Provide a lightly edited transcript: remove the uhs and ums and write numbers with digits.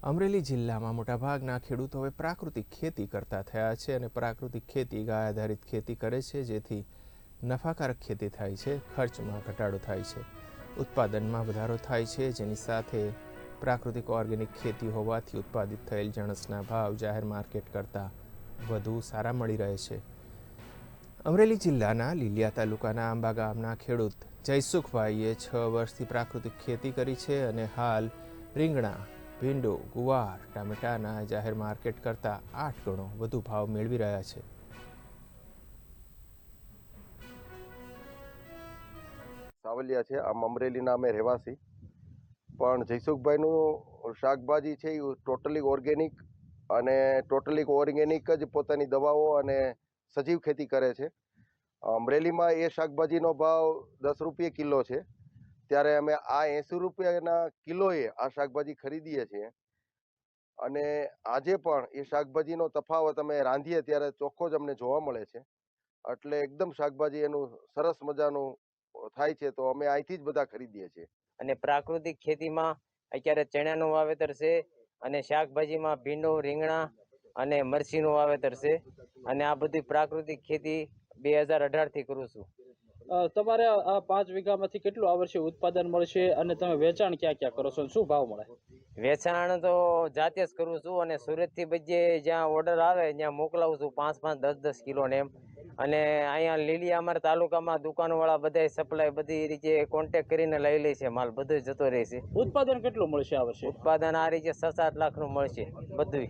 અમરેલી જિલ્લામાં મોટાભાગના ખેડૂતો હવે પ્રાકૃતિક ખેતી કરતા થયા છે અને પ્રાકૃતિક ખેતી ગાય આધારિત ખેતી કરે છે, જેથી નફાકારક ખેતી થાય છે, ખર્ચમાં ઘટાડો થાય છે, ઉત્પાદનમાં વધારો થાય છે, જેની સાથે પ્રાકૃતિક ઓર્ગેનિક ખેતી હોવાથી ઉત્પાદિત થયેલ જણસના ભાવ જાહેર માર્કેટ કરતાં વધુ સારા મળી રહે છે। અમરેલી જિલ્લાના લીલિયા તાલુકાના આંબા ગામના ખેડૂત જયસુખભાઈએ 6 વર્ષથી પ્રાકૃતિક ખેતી કરી છે અને હાલ રીંગણા, ભીંડો, ગુવાર, ટામેટાના જાહેર માર્કેટ કરતાં 8 ગણો વધુ ભાવ મેળવી રહ્યા છે। સાવલિયા છે, આમ અમરેલીના અમે રહેવાસી, પણ જયસુખભાઈનું શાકભાજી છે એ ટોટલી ઓર્ગેનિક અને ટોટલી ઓર્ગેનિક જ પોતાની દવાઓ અને સજીવ ખેતી કરે છે। અમરેલીમાં એ શાકભાજીનો ભાવ 10 રૂપિયા કિલો છે, ત્યારે અમે આ 80 રૂપિયાના કિલોએ આ શાકભાજી ખરીદીએ છીએ અને આજે પણ એ શાકભાજીનો તફાવત અમે રાંધીએ ત્યારે ચોખ્ખો જ અમને જોવા મળે છે। એટલે એકદમ શાકભાજી એનું સરસ મજાનું થાય છે, તો અમે અહીંથી જ બધા ખરીદીએ છીએ। અને પ્રાકૃતિક ખેતીમાં અત્યારે ચણાનું વાવેતર છે અને શાકભાજીમાં ભીંડો, રીંગણા અને મરચીનું વાવેતર છે અને આ બધી પ્રાકૃતિક ખેતી 2018 થી કરું છું। તમારે આ 5 વીઘામાંથી કેટલું આ વર્ષે ઉત્પાદન મળશે અને તમે વેચાણ ક્યાં ક્યાં કરો છો, શું ભાવ મળે? વેચાણ તો જાતે જ કરું છું અને સુરતથી બધે જ્યાં ઓર્ડર આવે ત્યાં મોકલાવું છું, 5-5, 10-10 કિલો ને એમ। અને અહીંયા લીલિયા અમારા તાલુકામાં દુકાનવાળા બધા સપ્લાય બધી રીતે કોન્ટેક્ટ કરીને લઈ લે છે, માલ બધો જતો રહે છે। ઉત્પાદન કેટલું મળશે આ વર્ષે? ઉત્પાદન આ રીતે 7-8 લાખનું મળશે બધું।